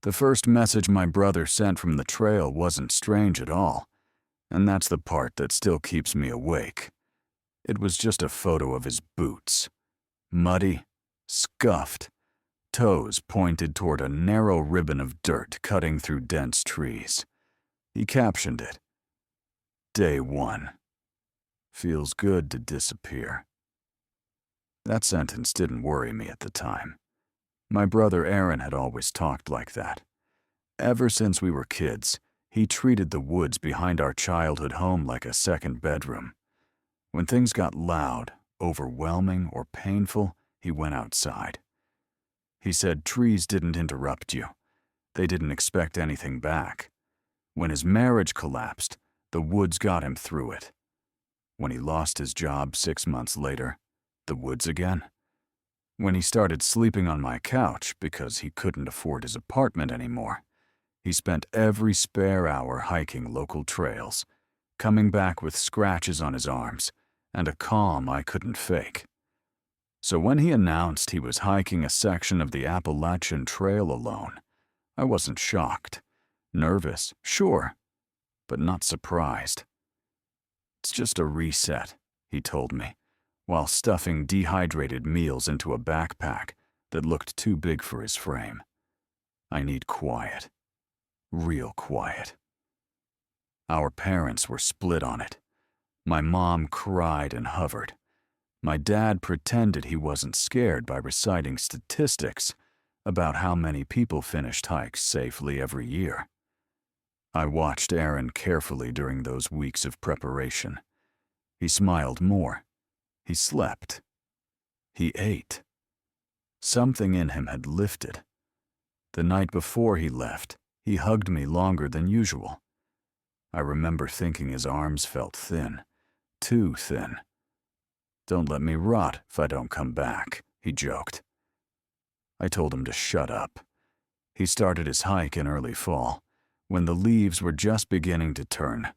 The first message my brother sent from the trail wasn't strange at all, and that's the part that still keeps me awake. It was just a photo of his boots. Muddy, scuffed, toes pointed toward a narrow ribbon of dirt cutting through dense trees. He captioned it, "Day 1. Feels good to disappear." That sentence didn't worry me at the time. My brother Aaron had always talked like that. Ever since we were kids, he treated the woods behind our childhood home like a second bedroom. When things got loud, overwhelming, or painful, he went outside. He said trees didn't interrupt you. They didn't expect anything back. When his marriage collapsed, the woods got him through it. When he lost his job 6 months later, the woods again. When he started sleeping on my couch because he couldn't afford his apartment anymore, he spent every spare hour hiking local trails, coming back with scratches on his arms and a calm I couldn't fake. So when he announced he was hiking a section of the Appalachian Trail alone, I wasn't shocked. Nervous, sure, but not surprised. "It's just a reset," he told me, while stuffing dehydrated meals into a backpack that looked too big for his frame. "I need quiet. Real quiet." Our parents were split on it. My mom cried and hovered. My dad pretended he wasn't scared by reciting statistics about how many people finished hikes safely every year. I watched Aaron carefully during those weeks of preparation. He smiled more. He slept. He ate. Something in him had lifted. The night before he left, he hugged me longer than usual. I remember thinking his arms felt thin, too thin. "Don't let me rot if I don't come back," he joked. I told him to shut up. He started his hike in early fall, when the leaves were just beginning to turn,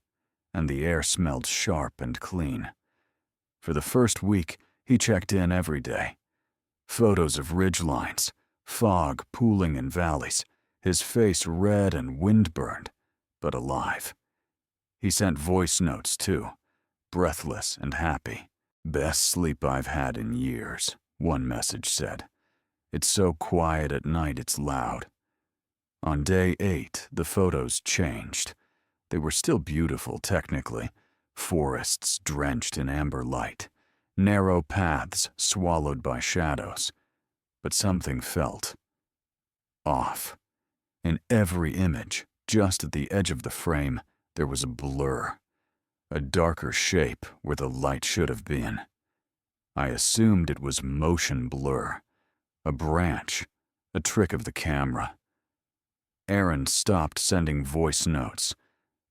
and the air smelled sharp and clean. For the first week, he checked in every day. Photos of ridgelines, fog pooling in valleys, his face red and wind-burned, but alive. He sent voice notes too, breathless and happy. "Best sleep I've had in years," one message said. "It's so quiet at night it's loud." On day 8, the photos changed. They were still beautiful technically, forests drenched in amber light, narrow paths swallowed by shadows. But something felt off. In every image, just at the edge of the frame, there was a blur, a darker shape where the light should have been. I assumed it was motion blur, a branch, a trick of the camera. Aaron stopped sending voice notes.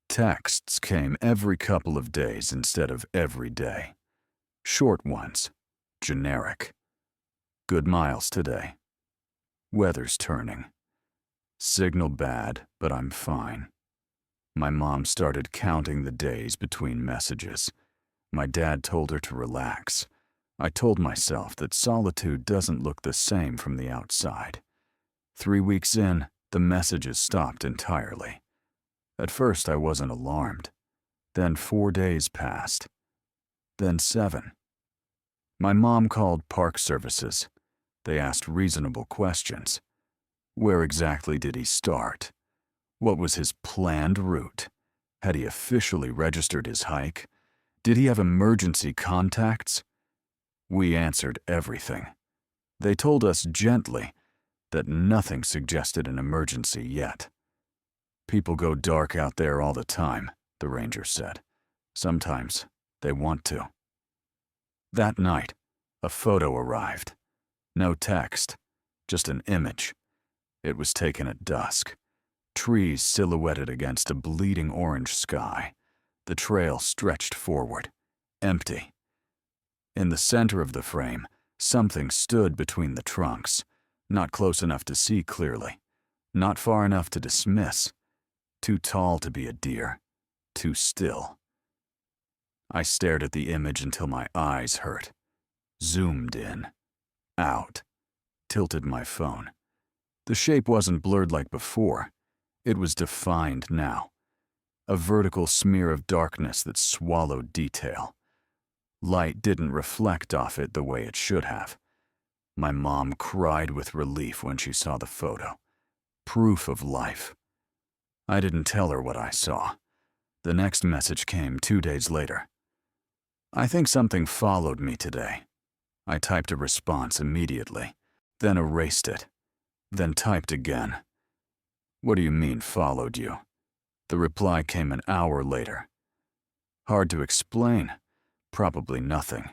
Texts came every couple of days instead of every day. Short ones, generic. "Good miles today. Weather's turning. Signal bad, but I'm fine." My mom started counting the days between messages. My dad told her to relax. I told myself that solitude doesn't look the same from the outside. 3 weeks in, the messages stopped entirely. At first, I wasn't alarmed. Then 4 days passed. Then 7. My mom called park services. They asked reasonable questions. Where exactly did he start? What was his planned route? Had he officially registered his hike? Did he have emergency contacts? We answered everything. They told us gently that nothing suggested an emergency yet. "People go dark out there all the time," the ranger said. "Sometimes they want to." That night, a photo arrived. No text, just an image. It was taken at dusk. Trees silhouetted against a bleeding orange sky. The trail stretched forward, empty. In the center of the frame, something stood between the trunks, not close enough to see clearly, not far enough to dismiss, too tall to be a deer, too still. I stared at the image until my eyes hurt, zoomed in, out, tilted my phone. The shape wasn't blurred like before. It was defined now. A vertical smear of darkness that swallowed detail. Light didn't reflect off it the way it should have. My mom cried with relief when she saw the photo. Proof of life. I didn't tell her what I saw. The next message came 2 days later. I think something followed me today. I typed a response immediately, then erased it, then typed again. What do you mean, followed you? The reply came an hour later. Hard to explain. Probably nothing.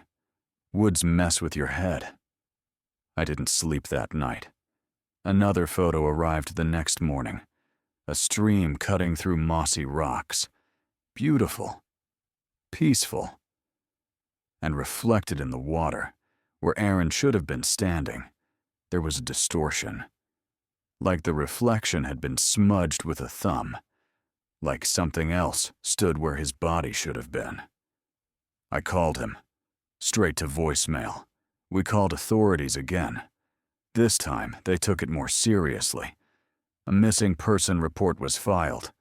Woods mess with your head. I didn't sleep that night. Another photo arrived the next morning. A stream cutting through mossy rocks. Beautiful. Peaceful. And reflected in the water, where Aaron should have been standing, there was a distortion. Like the reflection had been smudged with a thumb. Like something else stood where his body should have been. I called him. Straight to voicemail. We called authorities again. This time, they took it more seriously. A missing person report was filed.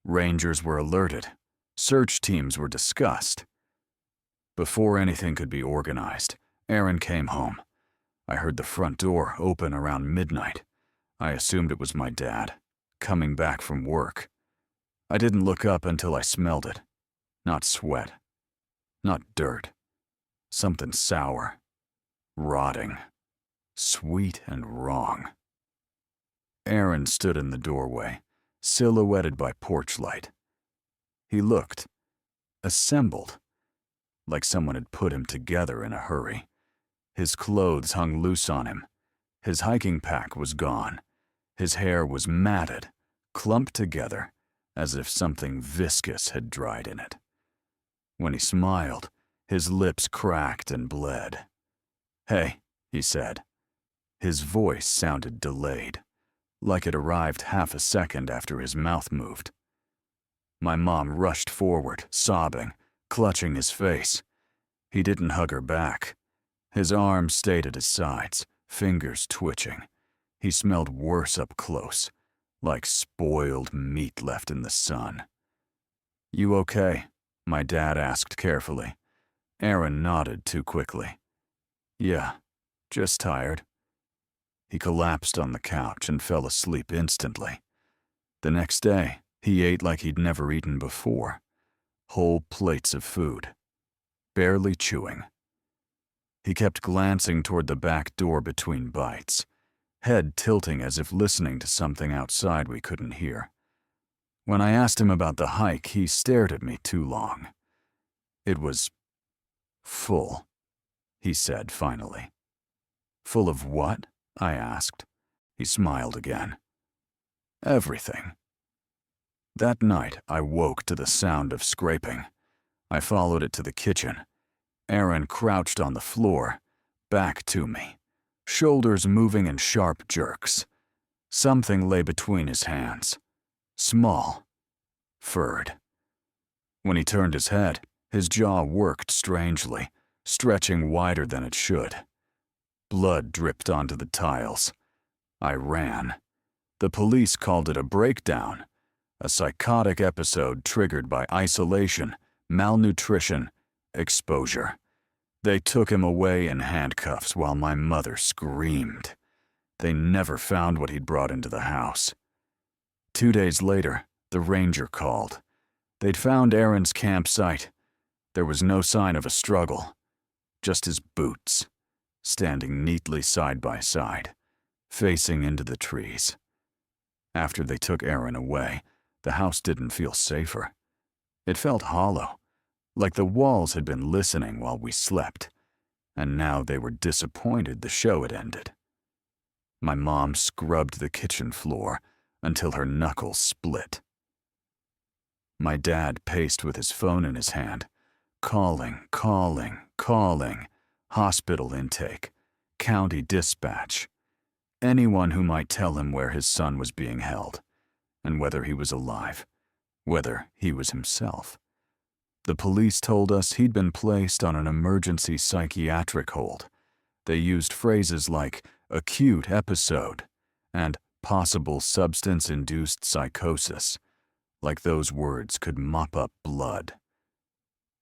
Rangers were alerted. Search teams were discussed. Before anything could be organized, Aaron came home. I heard the front door open around midnight. I assumed it was my dad, coming back from work. I didn't look up until I smelled it. Not sweat. Not dirt. Something sour. Rotting. Sweet and wrong. Aaron stood in the doorway, silhouetted by porch light. He looked assembled, like someone had put him together in a hurry. His clothes hung loose on him. His hiking pack was gone. His hair was matted, clumped together, as if something viscous had dried in it. When he smiled, his lips cracked and bled. "Hey," he said. His voice sounded delayed, like it arrived half a second after his mouth moved. My mom rushed forward, sobbing, clutching his face. He didn't hug her back. His arms stayed at his sides, fingers twitching. He smelled worse up close, like spoiled meat left in the sun. "You okay?" my dad asked carefully. Aaron nodded too quickly. "Yeah, just tired." He collapsed on the couch and fell asleep instantly. The next day, he ate like he'd never eaten before. Whole plates of food, barely chewing. He kept glancing toward the back door between bites, head tilting as if listening to something outside we couldn't hear. When I asked him about the hike, he stared at me too long. It was full, he said finally. "Full of what?" I asked. He smiled again. "Everything." That night, I woke to the sound of scraping. I followed it to the kitchen. Aaron crouched on the floor, back to me, shoulders moving in sharp jerks. Something lay between his hands. Small. Furred. When he turned his head, his jaw worked strangely, stretching wider than it should. Blood dripped onto the tiles. I ran. The police called it a breakdown, a psychotic episode triggered by isolation, malnutrition, exposure. They took him away in handcuffs while my mother screamed. They never found what he'd brought into the house. 2 days later, the ranger called. They'd found Aaron's campsite. There was no sign of a struggle, just his boots, standing neatly side by side, facing into the trees. After they took Aaron away, the house didn't feel safer. It felt hollow, like the walls had been listening while we slept, and now they were disappointed the show had ended. My mom scrubbed the kitchen floor until her knuckles split. My dad paced with his phone in his hand, calling, hospital intake, county dispatch, anyone who might tell him where his son was being held, and whether he was alive, whether he was himself. The police told us he'd been placed on an emergency psychiatric hold. They used phrases like acute episode and possible substance-induced psychosis, like those words could mop up blood.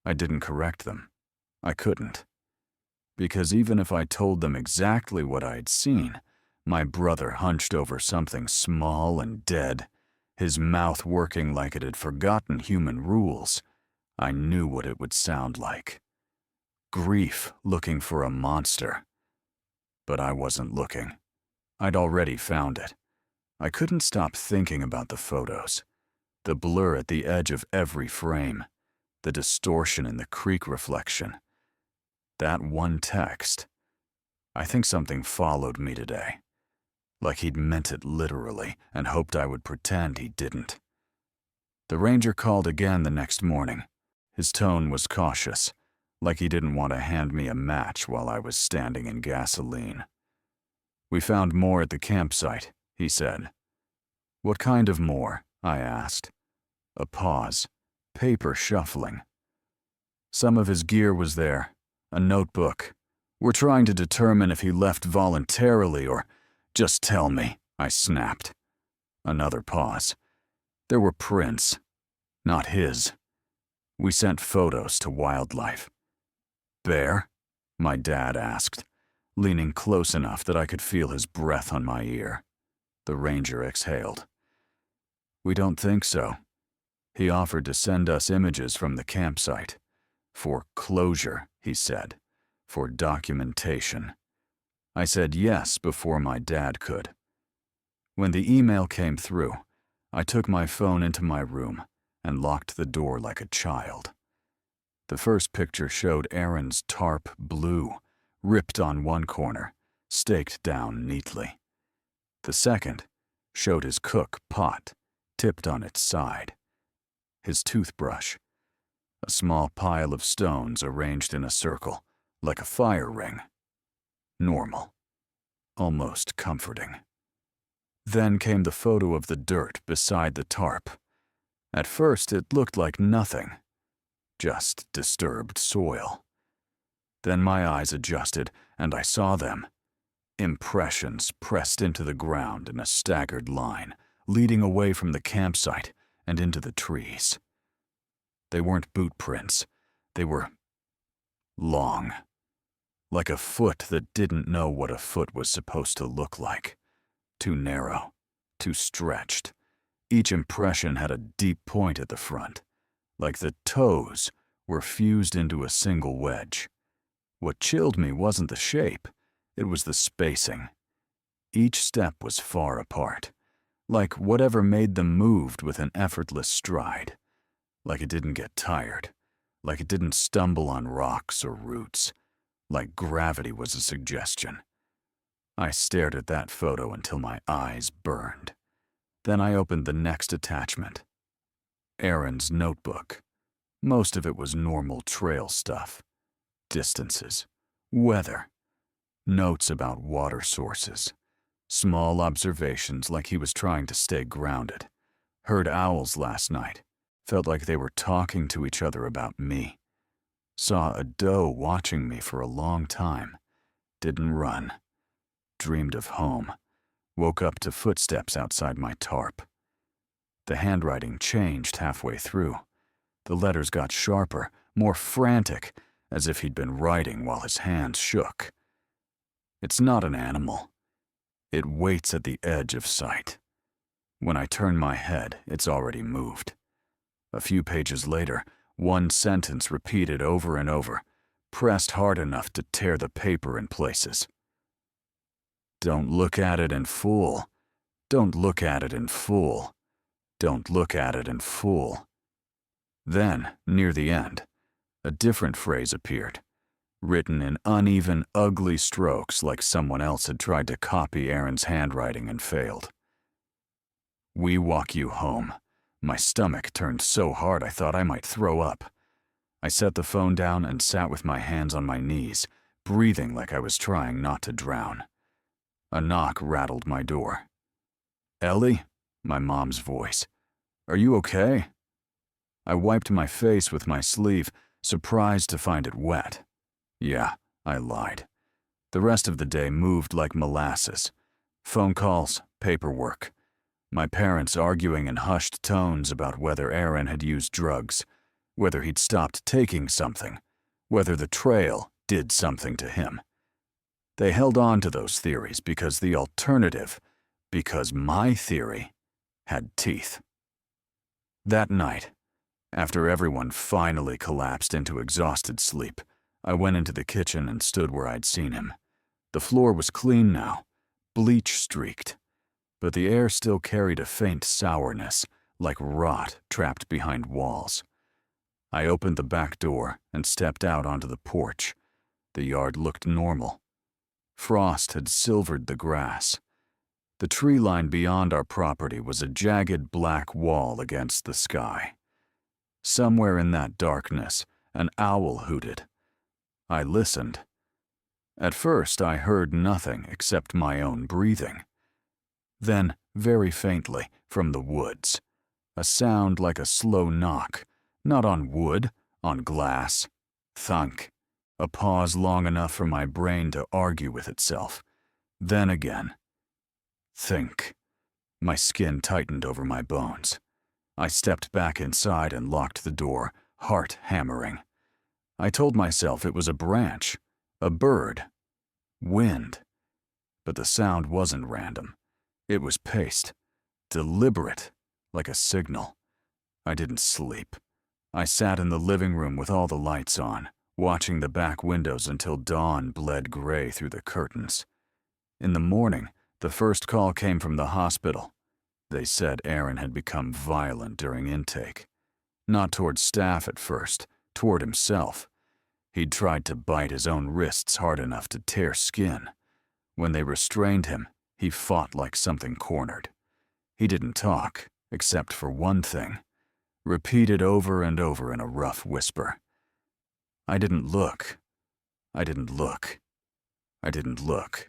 I didn't correct them. I couldn't. Because even if I told them exactly what I'd seen, my brother hunched over something small and dead, his mouth working like it had forgotten human rules, I knew what it would sound like. Grief looking for a monster. But I wasn't looking. I'd already found it. I couldn't stop thinking about the photos, the blur at the edge of every frame, the distortion in the creek reflection. That one text. I think something followed me today, like he'd meant it literally and hoped I would pretend he didn't. The ranger called again the next morning. His tone was cautious, like he didn't want to hand me a match while I was standing in gasoline. "We found more at the campsite," he said. "What kind of more?" I asked. A pause, paper shuffling. "Some of his gear was there, a notebook. We're trying to determine if he left voluntarily or just tell me," I snapped. Another pause. "There were prints, not his. We sent photos to wildlife." "Bear?" my dad asked, leaning close enough that I could feel his breath on my ear. The ranger exhaled. "We don't think so. He offered to send us images from the campsite. For closure," he said. "For documentation." I said yes before my dad could. When the email came through, I took my phone into my room and locked the door like a child. The first picture showed Aaron's tarp blue, ripped on one corner, staked down neatly. The second showed his cook pot, tipped on its side. His toothbrush, a small pile of stones arranged in a circle, like a fire ring. Normal. Almost comforting. Then came the photo of the dirt beside the tarp. At first it looked like nothing, just disturbed soil. Then my eyes adjusted and I saw them. Impressions pressed into the ground in a staggered line, leading away from the campsite and into the trees. They weren't boot prints. They were long. Like a foot that didn't know what a foot was supposed to look like. Too narrow, too stretched. Each impression had a deep point at the front, like the toes were fused into a single wedge. What chilled me wasn't the shape, it was the spacing. Each step was far apart, like whatever made them moved with an effortless stride, like it didn't get tired, like it didn't stumble on rocks or roots, like gravity was a suggestion. I stared at that photo until my eyes burned. Then I opened the next attachment. Aaron's notebook. Most of it was normal trail stuff. Distances, weather, notes about water sources, small observations like he was trying to stay grounded. Heard owls last night. Felt like they were talking to each other about me. Saw a doe watching me for a long time. Didn't run. Dreamed of home. Woke up to footsteps outside my tarp. The handwriting changed halfway through. The letters got sharper, more frantic, as if he'd been writing while his hands shook. It's not an animal. It waits at the edge of sight. When I turn my head, it's already moved. A few pages later, one sentence repeated over and over, pressed hard enough to tear the paper in places. Don't look at it and fool. Don't look at it and fool. Don't look at it and fool. Then, near the end, a different phrase appeared, written in uneven, ugly strokes like someone else had tried to copy Aaron's handwriting and failed. We walk you home. My stomach turned so hard I thought I might throw up. I set the phone down and sat with my hands on my knees, breathing like I was trying not to drown. A knock rattled my door. "Ellie?" My mom's voice. "Are you okay?" I wiped my face with my sleeve, surprised to find it wet. Yeah, I lied. The rest of the day moved like molasses. Phone calls, paperwork. My parents arguing in hushed tones about whether Aaron had used drugs, whether he'd stopped taking something, whether the trail did something to him. They held on to those theories because the alternative, because my theory, had teeth. That night, after everyone finally collapsed into exhausted sleep, I went into the kitchen and stood where I'd seen him. The floor was clean now, bleach-streaked, but the air still carried a faint sourness, like rot trapped behind walls. I opened the back door and stepped out onto the porch. The yard looked normal. Frost had silvered the grass. The tree line beyond our property was a jagged black wall against the sky. Somewhere in that darkness, an owl hooted. I listened. At first, I heard nothing except my own breathing. Then, very faintly, from the woods, a sound like a slow knock, not on wood, on glass. Thunk. A pause long enough for my brain to argue with itself. Then again. Think. My skin tightened over my bones. I stepped back inside and locked the door, heart hammering. I told myself it was a branch, a bird, wind. But the sound wasn't random. It was paced, deliberate, like a signal. I didn't sleep. I sat in the living room with all the lights on, watching the back windows until dawn bled gray through the curtains. In the morning, the first call came from the hospital. They said Aaron had become violent during intake. Not toward staff at first, toward himself. He'd tried to bite his own wrists hard enough to tear skin. When they restrained him, he fought like something cornered. He didn't talk, except for one thing. Repeated over and over in a rough whisper. I didn't look. I didn't look. I didn't look.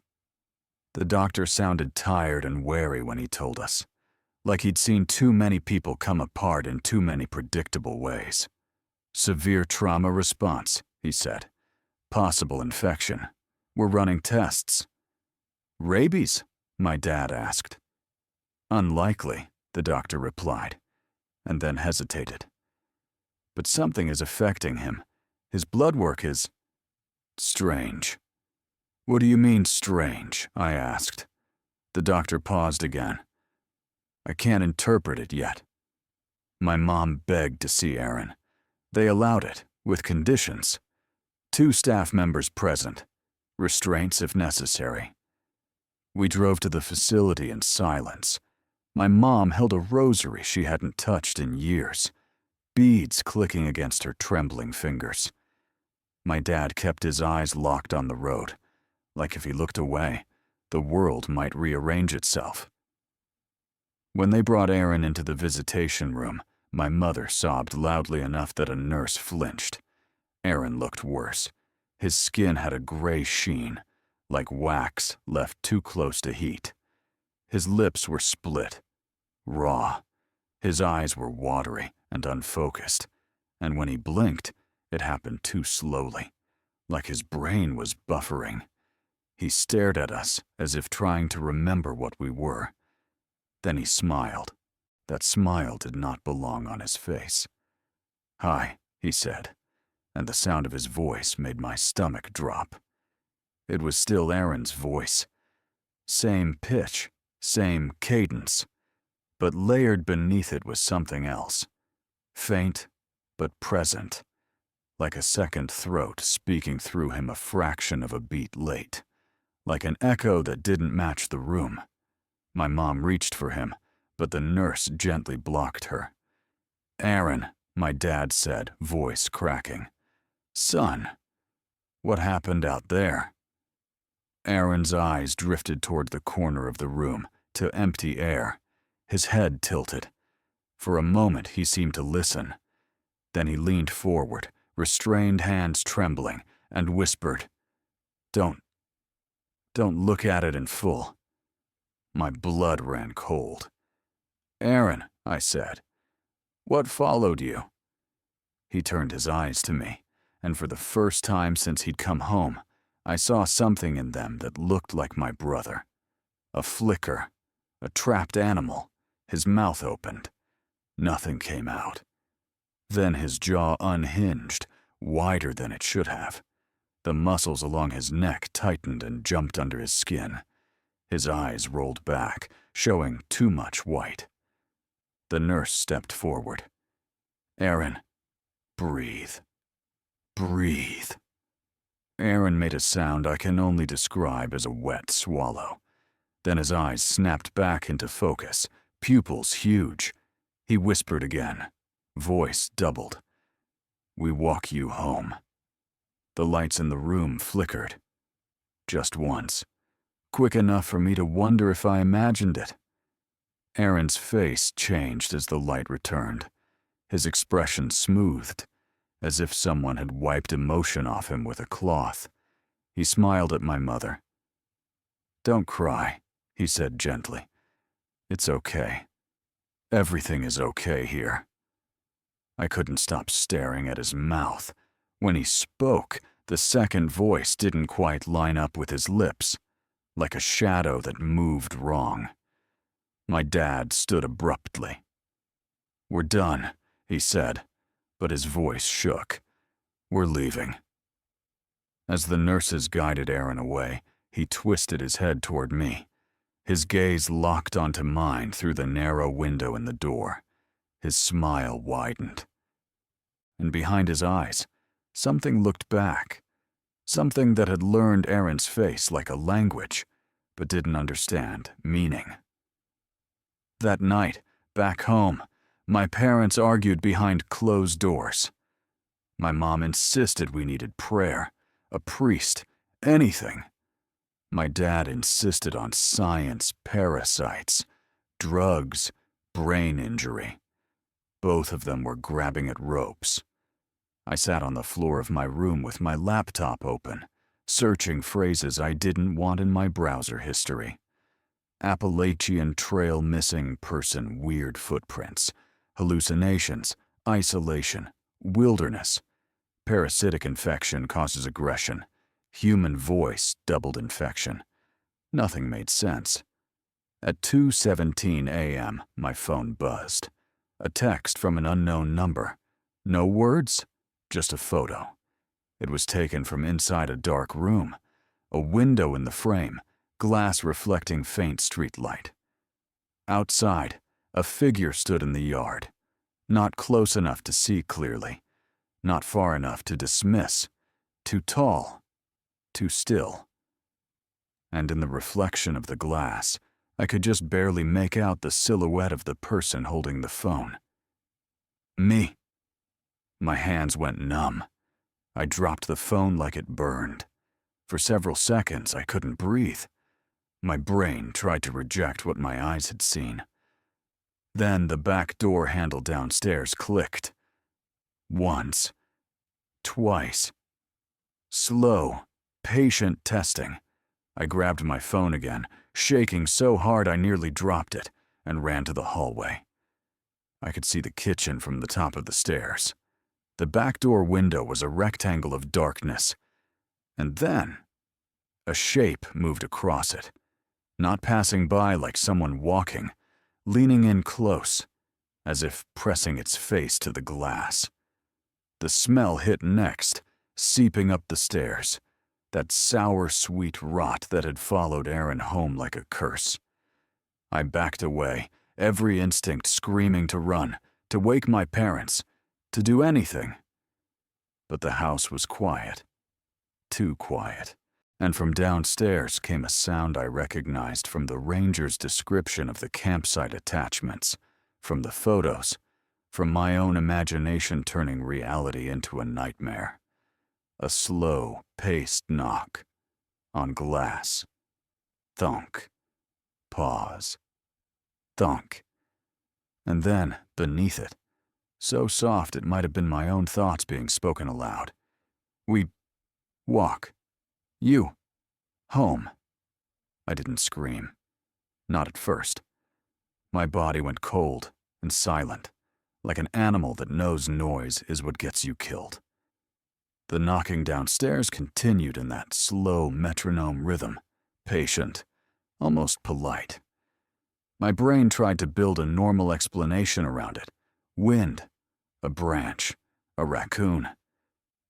The doctor sounded tired and wary when he told us, like he'd seen too many people come apart in too many predictable ways. Severe trauma response, he said. Possible infection. We're running tests. Rabies? My dad asked. Unlikely, the doctor replied, and then hesitated. But something is affecting him. His blood work is strange. What do you mean, strange? I asked. The doctor paused again. I can't interpret it yet. My mom begged to see Aaron. They allowed it, with conditions. 2 staff members present. Restraints if necessary. We drove to the facility in silence. My mom held a rosary she hadn't touched in years, beads clicking against her trembling fingers. My dad kept his eyes locked on the road, like if he looked away, the world might rearrange itself. When they brought Aaron into the visitation room, my mother sobbed loudly enough that a nurse flinched. Aaron looked worse. His skin had a gray sheen, like wax left too close to heat. His lips were split, raw. His eyes were watery and unfocused, and when he blinked, it happened too slowly, like his brain was buffering. He stared at us as if trying to remember what we were. Then he smiled. That smile did not belong on his face. "Hi," he said, and the sound of his voice made my stomach drop. It was still Aaron's voice. Same pitch, same cadence, but layered beneath it was something else. Faint, but present, like a second throat speaking through him a fraction of a beat late, like an echo that didn't match the room. My mom reached for him, but the nurse gently blocked her. "Aaron," my dad said, voice cracking. "Son, what happened out there?" Aaron's eyes drifted toward the corner of the room, to empty air. His head tilted. For a moment he seemed to listen. Then he leaned forward, restrained hands trembling, and whispered, Don't look at it in full." My blood ran cold. "Aaron," I said, "what followed you?" He turned his eyes to me, and for the first time since he'd come home, I saw something in them that looked like my brother. A flicker, A trapped animal. His mouth opened. Nothing came out. Then his jaw unhinged, wider than it should have. The muscles along his neck tightened and jumped under his skin. His eyes rolled back, showing too much white. The nurse stepped forward. "Aaron, breathe. Breathe." Aaron made a sound I can only describe as a wet swallow. Then his eyes snapped back into focus, pupils huge. He whispered again, voice doubled. "We walk you home." The lights in the room flickered. Just once. Quick enough for me to wonder if I imagined it. Aaron's face changed as the light returned. His expression smoothed, as if someone had wiped emotion off him with a cloth. He smiled at my mother. "Don't cry," he said gently. "It's okay. Everything is okay here." I couldn't stop staring at his mouth. When he spoke, the second voice didn't quite line up with his lips, like a shadow that moved wrong. My dad stood abruptly. "We're done," he said, but his voice shook. "We're leaving." As the nurses guided Aaron away, he twisted his head toward me. His gaze locked onto mine through the narrow window in the door. His smile widened. And behind his eyes, something looked back. Something that had learned Aaron's face like a language, but didn't understand meaning. That night, back home, my parents argued behind closed doors. My mom insisted we needed prayer, a priest, anything. My dad insisted on science, parasites, drugs, brain injury. Both of them were grabbing at ropes. I sat on the floor of my room with my laptop open, searching phrases I didn't want in my browser history. Appalachian Trail missing person weird footprints, hallucinations, isolation, wilderness. Parasitic infection causes aggression. Human voice doubled infection. Nothing made sense. At 2:17 a.m., my phone buzzed. A text from an unknown number. No words, just a photo. It was taken from inside a dark room. A window in the frame, glass reflecting faint street light. Outside, a figure stood in the yard. Not close enough to see clearly. Not far enough to dismiss. Too tall. Too still. And in the reflection of the glass, I could just barely make out the silhouette of the person holding the phone. Me. My hands went numb. I dropped the phone like it burned. For several seconds, I couldn't breathe. My brain tried to reject what my eyes had seen. Then the back door handle downstairs clicked. Once. Twice. Slow, patient testing. I grabbed my phone again, shaking so hard I nearly dropped it, and ran to the hallway. I could see the kitchen from the top of the stairs. The back door window was a rectangle of darkness. And then, a shape moved across it, not passing by like someone walking, leaning in close, as if pressing its face to the glass. The smell hit next, seeping up the stairs, that sour, sweet rot that had followed Aaron home like a curse. I backed away, every instinct screaming to run, to wake my parents, to do anything. But the house was quiet. Too quiet. And from downstairs came a sound I recognized from the ranger's description of the campsite attachments, from the photos, from my own imagination turning reality into a nightmare. A slow, paced knock. On glass. Thunk. Pause. Thunk. And then, beneath it, so soft it might have been my own thoughts being spoken aloud. "We walk. You. Home." I didn't scream. Not at first. My body went cold and silent, like an animal that knows noise is what gets you killed. The knocking downstairs continued in that slow metronome rhythm, patient, almost polite. My brain tried to build a normal explanation around it. Wind, a branch, a raccoon.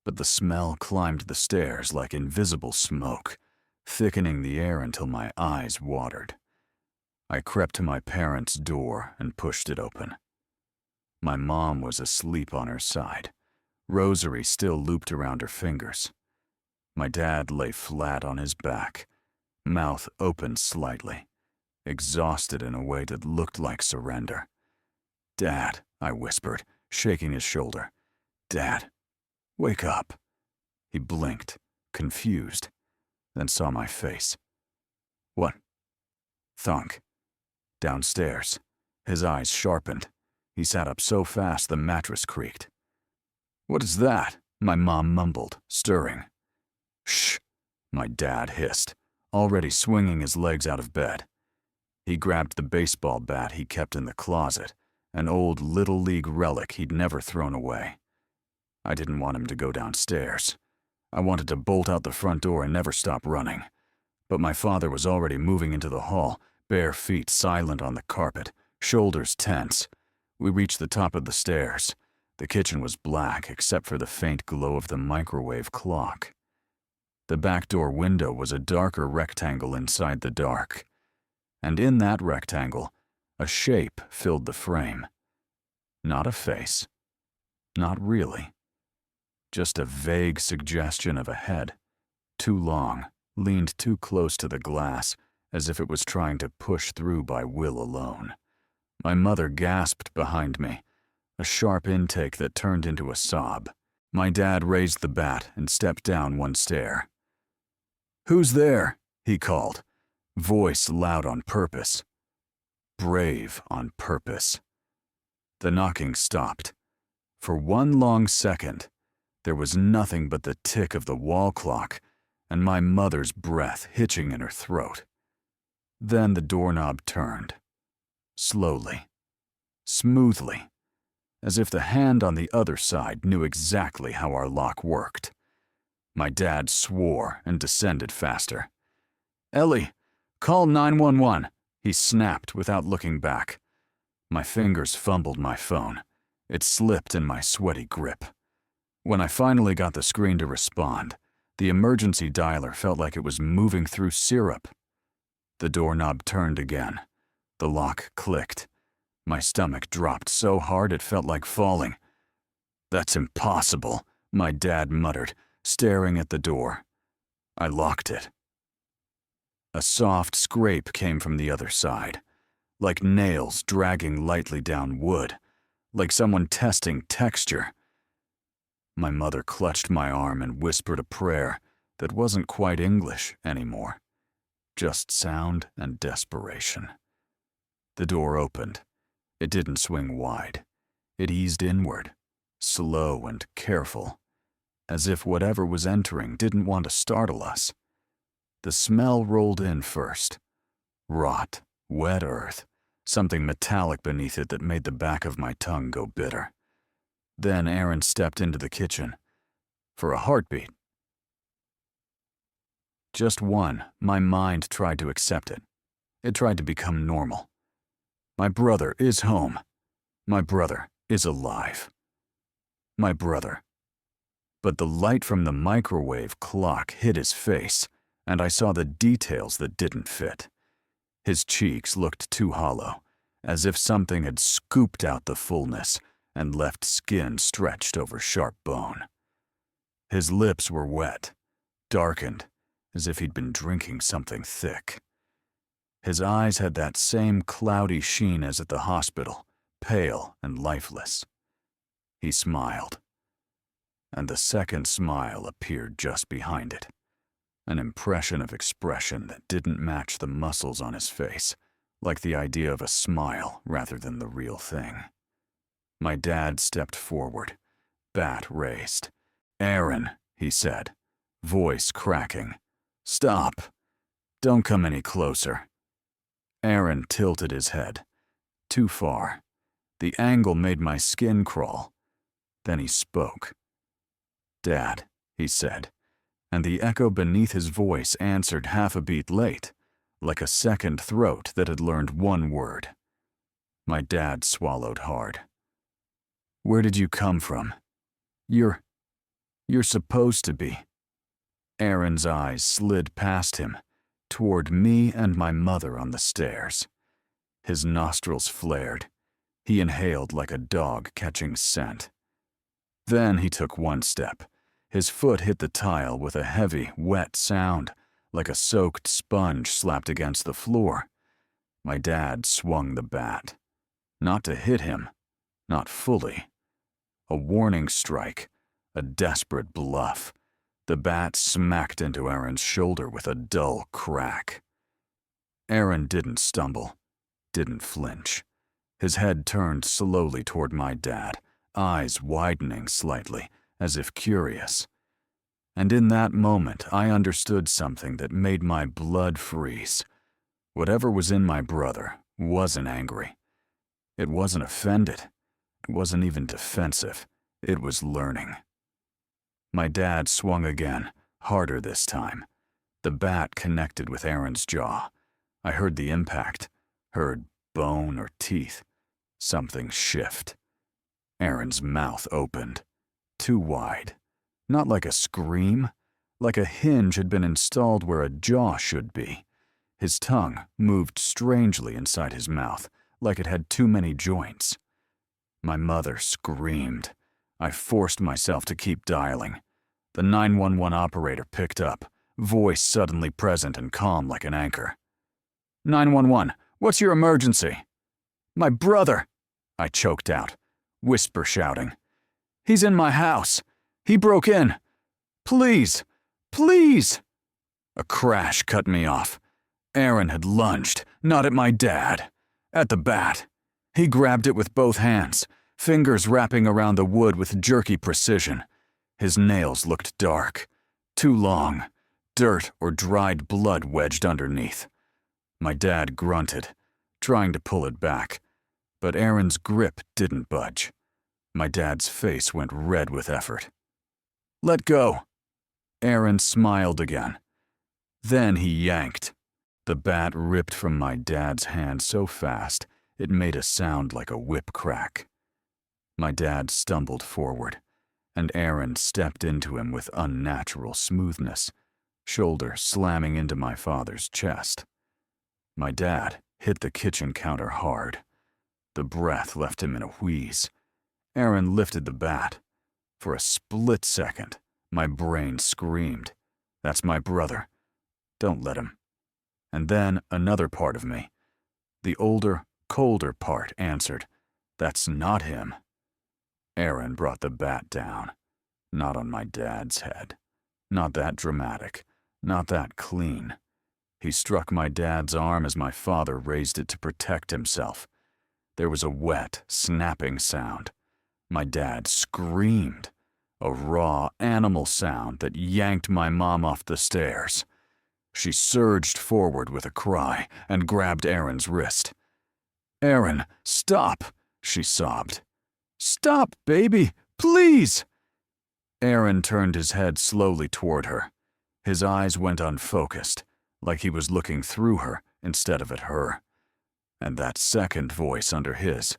But the smell climbed the stairs like invisible smoke, thickening the air until my eyes watered. I crept to my parents' door and pushed it open. My mom was asleep on her side, rosary still looped around her fingers. My dad lay flat on his back, mouth open slightly, exhausted in a way that looked like surrender. "Dad," I whispered, shaking his shoulder. "Dad, wake up." He blinked, confused, then saw my face. "What?" Thunk. Downstairs, his eyes sharpened. He sat up so fast the mattress creaked. "What is that?" my mom mumbled, stirring. "Shh," my dad hissed, already swinging his legs out of bed. He grabbed the baseball bat he kept in the closet, an old Little League relic he'd never thrown away. I didn't want him to go downstairs. I wanted to bolt out the front door and never stop running. But my father was already moving into the hall, bare feet silent on the carpet, shoulders tense. We reached the top of the stairs. The kitchen was black except for the faint glow of the microwave clock. The back door window was a darker rectangle inside the dark. And in that rectangle, a shape filled the frame. Not a face. Not really. Just a vague suggestion of a head. Too long, leaned too close to the glass, as if it was trying to push through by will alone. My mother gasped behind me, a sharp intake that turned into a sob. My dad raised the bat and stepped down one stair. "Who's there?" he called, voice loud on purpose. Brave on purpose. The knocking stopped. For one long second, there was nothing but the tick of the wall clock and my mother's breath hitching in her throat. Then the doorknob turned. Slowly. Smoothly. As if the hand on the other side knew exactly how our lock worked. My dad swore and descended faster. "Ellie, call 911, he snapped without looking back. My fingers fumbled my phone. It slipped in my sweaty grip. When I finally got the screen to respond, the emergency dialer felt like it was moving through syrup. The doorknob turned again. The lock clicked. My stomach dropped so hard it felt like falling. "That's impossible," my dad muttered, staring at the door. I locked it. A soft scrape came from the other side, like nails dragging lightly down wood, like someone testing texture. My mother clutched my arm and whispered a prayer that wasn't quite English anymore, just sound and desperation. The door opened. It didn't swing wide. It eased inward, slow and careful, as if whatever was entering didn't want to startle us. The smell rolled in first. Rot, wet earth, something metallic beneath it that made the back of my tongue go bitter. Then Aaron stepped into the kitchen. For a heartbeat. Just one, my mind tried to accept it. It tried to become normal. My brother is home. My brother is alive. My brother. But the light from the microwave clock hit his face, and I saw the details that didn't fit. His cheeks looked too hollow, as if something had scooped out the fullness and left skin stretched over sharp bone. His lips were wet, darkened, as if he'd been drinking something thick. His eyes had that same cloudy sheen as at the hospital, pale and lifeless. He smiled. And the second smile appeared just behind it, an impression of expression that didn't match the muscles on his face, like the idea of a smile rather than the real thing. My dad stepped forward, bat raised. "Aaron," he said, voice cracking. "Stop. Don't come any closer." Aaron tilted his head. Too far. The angle made my skin crawl. Then he spoke. "Dad," he said, and the echo beneath his voice answered half a beat late. like a second throat that had learned one word. My dad swallowed hard. "Where did you come from? You're supposed to be." Aaron's eyes slid past him, toward me and my mother on the stairs. His nostrils flared. He inhaled like a dog catching scent. Then he took one step. His foot hit the tile with a heavy, wet sound, like a soaked sponge slapped against the floor. My dad swung the bat. Not to hit him, not fully. A warning strike, a desperate bluff. The bat smacked into Aaron's shoulder with a dull crack. Aaron didn't stumble, didn't flinch. His head turned slowly toward my dad, eyes widening slightly, as if curious. And in that moment, I understood something that made my blood freeze. Whatever was in my brother wasn't angry. It wasn't offended. It wasn't even defensive. It was learning. My dad swung again, harder this time. The bat connected with Aaron's jaw. I heard the impact, heard bone or teeth. Something shift. Aaron's mouth opened, too wide. Not like a scream, like a hinge had been installed where a jaw should be. His tongue moved strangely inside his mouth, like it had too many joints. My mother screamed. I forced myself to keep dialing. The 911 operator picked up, voice suddenly present and calm like an anchor. 911, what's your emergency? My brother, I choked out, whisper shouting. He's in my house. He broke in. Please, please. A crash cut me off. Aaron had lunged, not at my dad, at the bat. He grabbed it with both hands, fingers wrapping around the wood with jerky precision. His nails looked dark, too long, dirt or dried blood wedged underneath. My dad grunted, trying to pull it back, but Aaron's grip didn't budge. My dad's face went red with effort. Let go. Aaron smiled again. Then he yanked. The bat ripped from my dad's hand so fast it made a sound like a whip crack. My dad stumbled forward, and Aaron stepped into him with unnatural smoothness, shoulder slamming into my father's chest. My dad hit the kitchen counter hard. The breath left him in a wheeze. Aaron lifted the bat. For a split second, my brain screamed, "That's my brother. Don't let him." And then another part of me, the older, colder part, answered, "That's not him." Aaron brought the bat down. Not on my dad's head. Not that dramatic. Not that clean. He struck my dad's arm as my father raised it to protect himself. There was a wet, snapping sound. My dad screamed, a raw animal sound that yanked my mom off the stairs. She surged forward with a cry and grabbed Aaron's wrist. "Aaron, stop," she sobbed. "Stop, baby, please." Aaron turned his head slowly toward her. His eyes went unfocused, like he was looking through her instead of at her. And that second voice under his,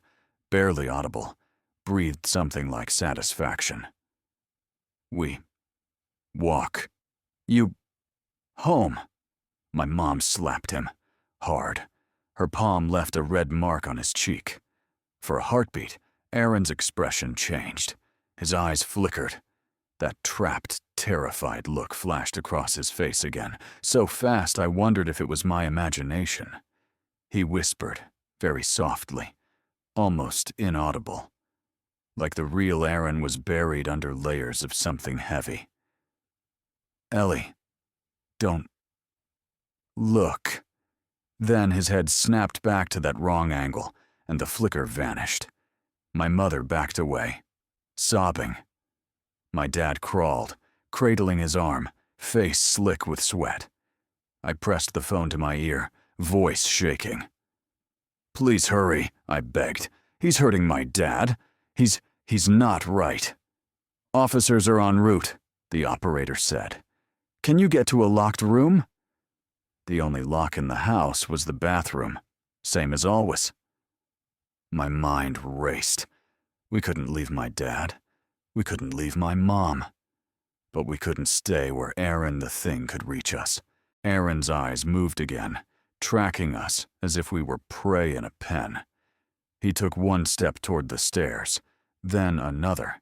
barely audible, breathed something like satisfaction. "We walk. You home." My mom slapped him, hard. Her palm left a red mark on his cheek. For a heartbeat, Aaron's expression changed. His eyes flickered. That trapped, terrified look flashed across his face again, so fast I wondered if it was my imagination. He whispered, very softly, almost inaudible, like the real Aaron was buried under layers of something heavy. "Ellie, don't look." Then his head snapped back to that wrong angle, and the flicker vanished. My mother backed away, sobbing. My dad crawled, cradling his arm, face slick with sweat. I pressed the phone to my ear, voice shaking. "Please hurry," I begged. "He's hurting my dad. He's not right." "Officers are en route," the operator said. "Can you get to a locked room?" The only lock in the house was the bathroom, same as always. My mind raced. We couldn't leave my dad. We couldn't leave my mom. But we couldn't stay where Aaron the Thing could reach us. Aaron's eyes moved again, tracking us as if we were prey in a pen. He took one step toward the stairs, then another.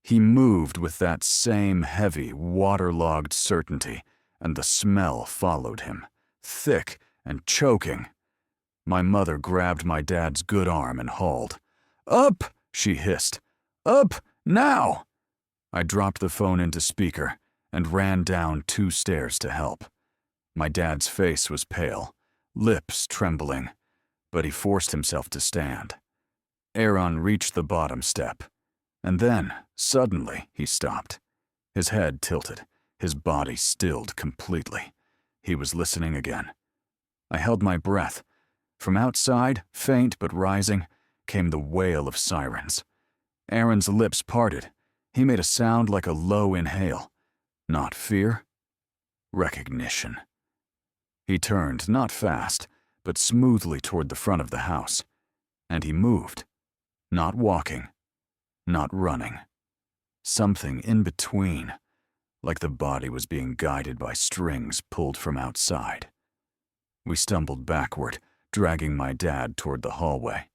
He moved with that same heavy, waterlogged certainty, and the smell followed him, thick and choking. My mother grabbed my dad's good arm and hauled. "Up!" she hissed. "Up, now!" I dropped the phone into speaker and ran down 2 stairs to help. My dad's face was pale, lips trembling, but he forced himself to stand. Aaron reached the bottom step, and then, suddenly, he stopped. His head tilted, his body stilled completely. He was listening again. I held my breath. From outside, faint but rising, came the wail of sirens. Aaron's lips parted. He made a sound like a low inhale. Not fear, recognition. He turned, not fast, but smoothly toward the front of the house. And he moved. Not walking, not running. Something in between, like the body was being guided by strings pulled from outside. We stumbled backward, dragging my dad toward the hallway.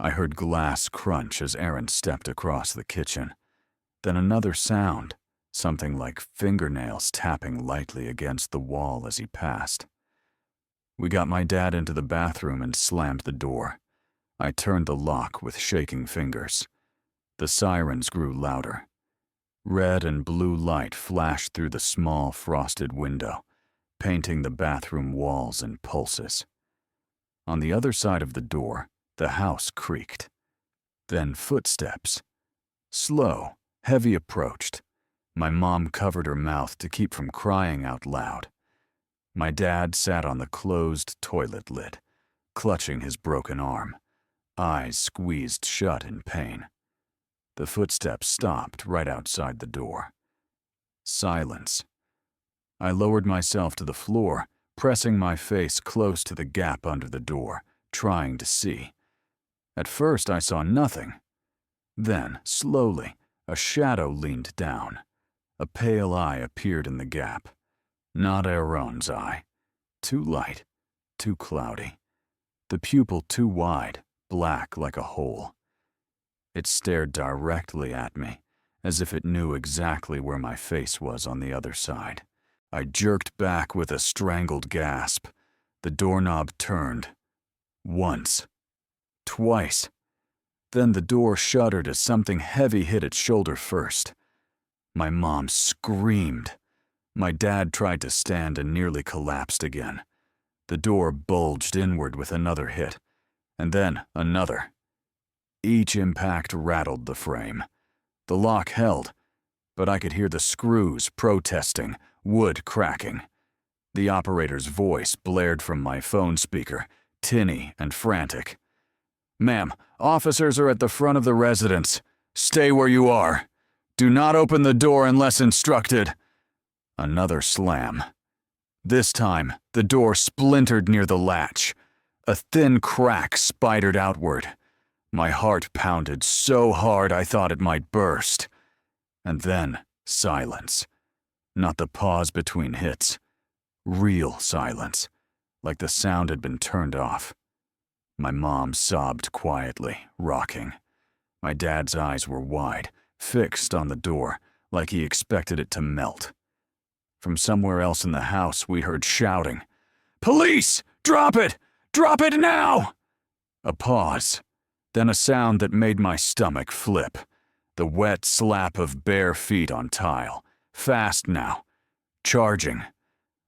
I heard glass crunch as Aaron stepped across the kitchen. Then another sound, something like fingernails tapping lightly against the wall as he passed. We got my dad into the bathroom and slammed the door. I turned the lock with shaking fingers. The sirens grew louder. Red and blue light flashed through the small frosted window, painting the bathroom walls in pulses. On the other side of the door, the house creaked. Then footsteps. Slow, heavy approached. My mom covered her mouth to keep from crying out loud. My dad sat on the closed toilet lid, clutching his broken arm, eyes squeezed shut in pain. The footsteps stopped right outside the door. Silence. I lowered myself to the floor, pressing my face close to the gap under the door, trying to see. At first I saw nothing. Then, slowly, a shadow leaned down. A pale eye appeared in the gap. Not Aaron's eye. Too light, too cloudy. The pupil too wide, black like a hole. It stared directly at me, as if it knew exactly where my face was on the other side. I jerked back with a strangled gasp. The doorknob turned. Once. Twice. Then the door shuddered as something heavy hit its shoulder first. My mom screamed. My dad tried to stand and nearly collapsed again. The door bulged inward with another hit, and then another. Each impact rattled the frame. The lock held, but I could hear the screws protesting, wood cracking. The operator's voice blared from my phone speaker, tinny and frantic. "Ma'am, officers are at the front of the residence. Stay where you are. Do not open the door unless instructed." Another slam. This time, the door splintered near the latch. A thin crack spidered outward. My heart pounded so hard I thought it might burst. And then, silence. Not the pause between hits. Real silence, like the sound had been turned off. My mom sobbed quietly, rocking. My dad's eyes were wide, fixed on the door, like he expected it to melt. From somewhere else in the house, we heard shouting. "Police! Drop it! Drop it now!" A pause. Then a sound that made my stomach flip. The wet slap of bare feet on tile. Fast now. Charging.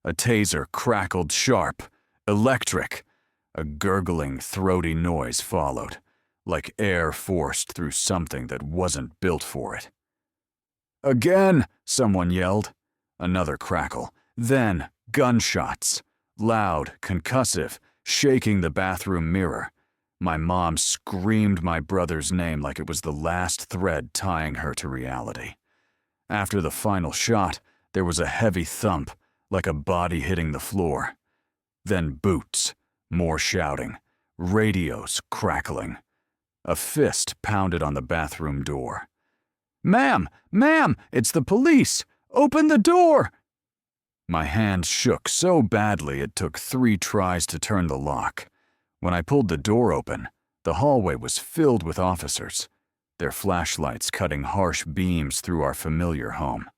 A taser crackled sharp. Electric. A gurgling, throaty noise followed, like air forced through something that wasn't built for it. "Again!" someone yelled. Another crackle. Then gunshots. Loud, concussive, shaking the bathroom mirror. My mom screamed my brother's name like it was the last thread tying her to reality. After the final shot, there was a heavy thump, like a body hitting the floor. Then boots, more shouting, radios crackling. A fist pounded on the bathroom door. "Ma'am! Ma'am! It's the police! Open the door!" My hand shook so badly it took 3 tries to turn the lock. When I pulled the door open, the hallway was filled with officers, their flashlights cutting harsh beams through our familiar home.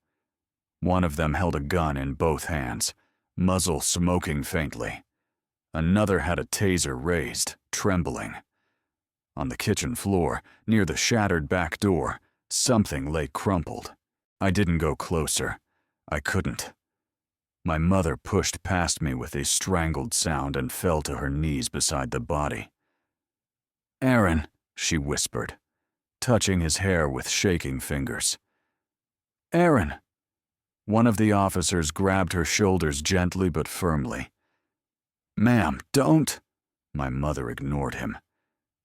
One of them held a gun in both hands, muzzle smoking faintly. Another had a taser raised, trembling. On the kitchen floor, near the shattered back door, something lay crumpled. I didn't go closer. I couldn't. My mother pushed past me with a strangled sound and fell to her knees beside the body. "Aaron," she whispered, touching his hair with shaking fingers. "Aaron." One of the officers grabbed her shoulders gently but firmly. "Ma'am, don't." My mother ignored him.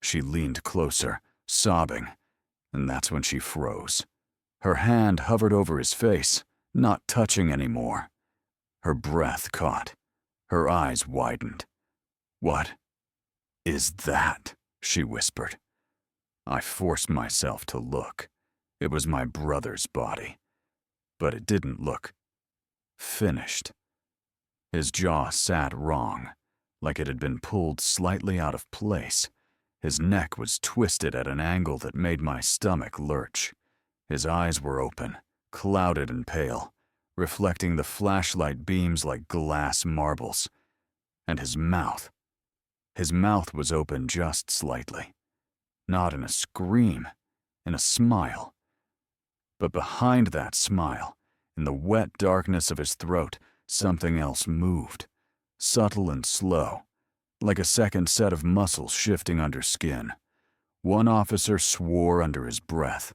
She leaned closer, sobbing, and that's when she froze. Her hand hovered over his face, not touching anymore. Her breath caught. Her eyes widened. "What is that?" she whispered. I forced myself to look. It was my brother's body. But it didn't look finished. His jaw sat wrong, like it had been pulled slightly out of place. His neck was twisted at an angle that made my stomach lurch. His eyes were open, clouded and pale, reflecting the flashlight beams like glass marbles. And his mouth was open just slightly. Not in a scream, in a smile. But behind that smile, in the wet darkness of his throat, something else moved, subtle and slow, like a second set of muscles shifting under skin. One officer swore under his breath.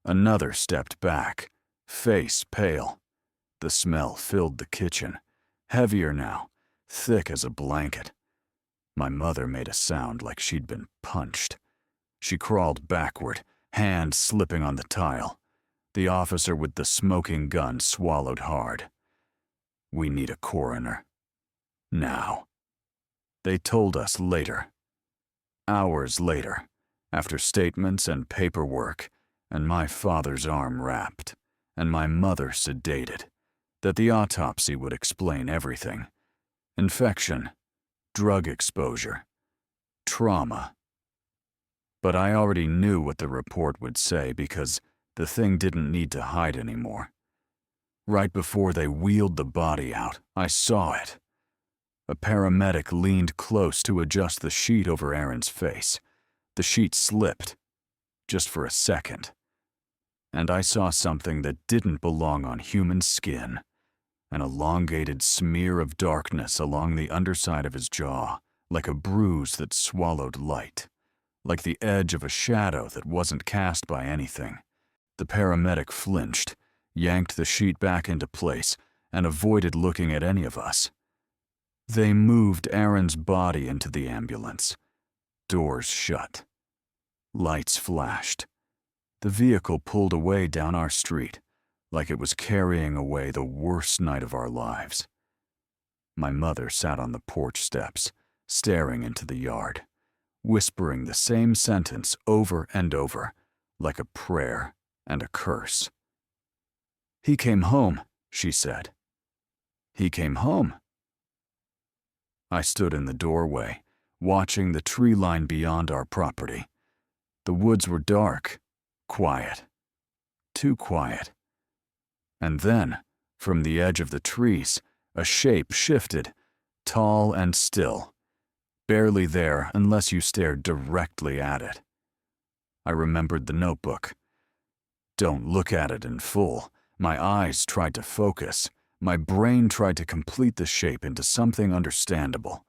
Another stepped back, face pale. The smell filled the kitchen, heavier now, thick as a blanket. My mother made a sound like she'd been punched. She crawled backward, hand slipping on the tile. The officer with the smoking gun swallowed hard. "We need a coroner. Now." They told us later. Hours later, after statements and paperwork, and my father's arm wrapped, and my mother sedated, that the autopsy would explain everything. Infection, drug exposure, trauma. But I already knew what the report would say because the thing didn't need to hide anymore. Right before they wheeled the body out, I saw it. A paramedic leaned close to adjust the sheet over Aaron's face. The sheet slipped, just for a second. And I saw something that didn't belong on human skin. An elongated smear of darkness along the underside of his jaw, like a bruise that swallowed light. Like the edge of a shadow that wasn't cast by anything. The paramedic flinched, yanked the sheet back into place, and avoided looking at any of us. They moved Aaron's body into the ambulance. Doors shut. Lights flashed. The vehicle pulled away down our street, like it was carrying away the worst night of our lives. My mother sat on the porch steps, staring into the yard, whispering the same sentence over and over, like a prayer and a curse. "He came home," she said. "He came home." I stood in the doorway, watching the tree line beyond our property. The woods were dark, quiet, too quiet. And then, from the edge of the trees, a shape shifted, tall and still, barely there unless you stared directly at it. I remembered the notebook. Don't look at it in full. My eyes tried to focus. My brain tried to complete the shape into something understandable.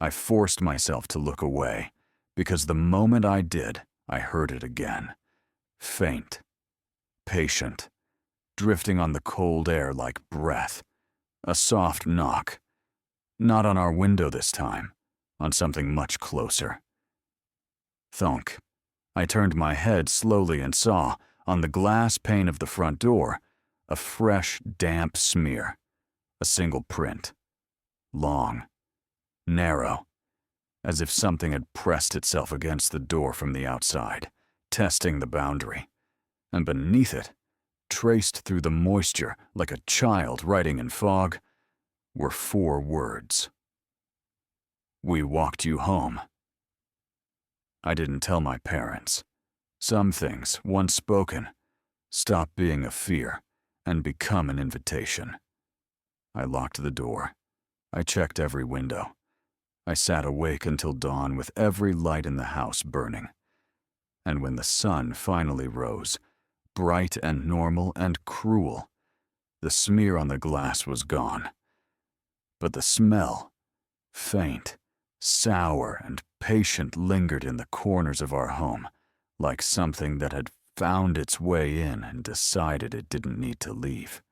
I forced myself to look away, because the moment I did, I heard it again. Faint, patient, drifting on the cold air like breath. A soft knock. Not on our window this time, on something much closer. Thunk. I turned my head slowly and saw, on the glass pane of the front door, a fresh, damp smear. A single print. Long. narrow, as if something had pressed itself against the door from the outside, testing the boundary. And beneath it, traced through the moisture like a child writing in fog, were 4 words. "We walked you home." I didn't tell my parents. Some things, once spoken, stop being a fear and become an invitation. I locked the door. I checked every window. I sat awake until dawn with every light in the house burning. And when the sun finally rose, bright and normal and cruel, the smear on the glass was gone. But the smell, faint, sour, and patient, lingered in the corners of our home, like something that had found its way in and decided it didn't need to leave.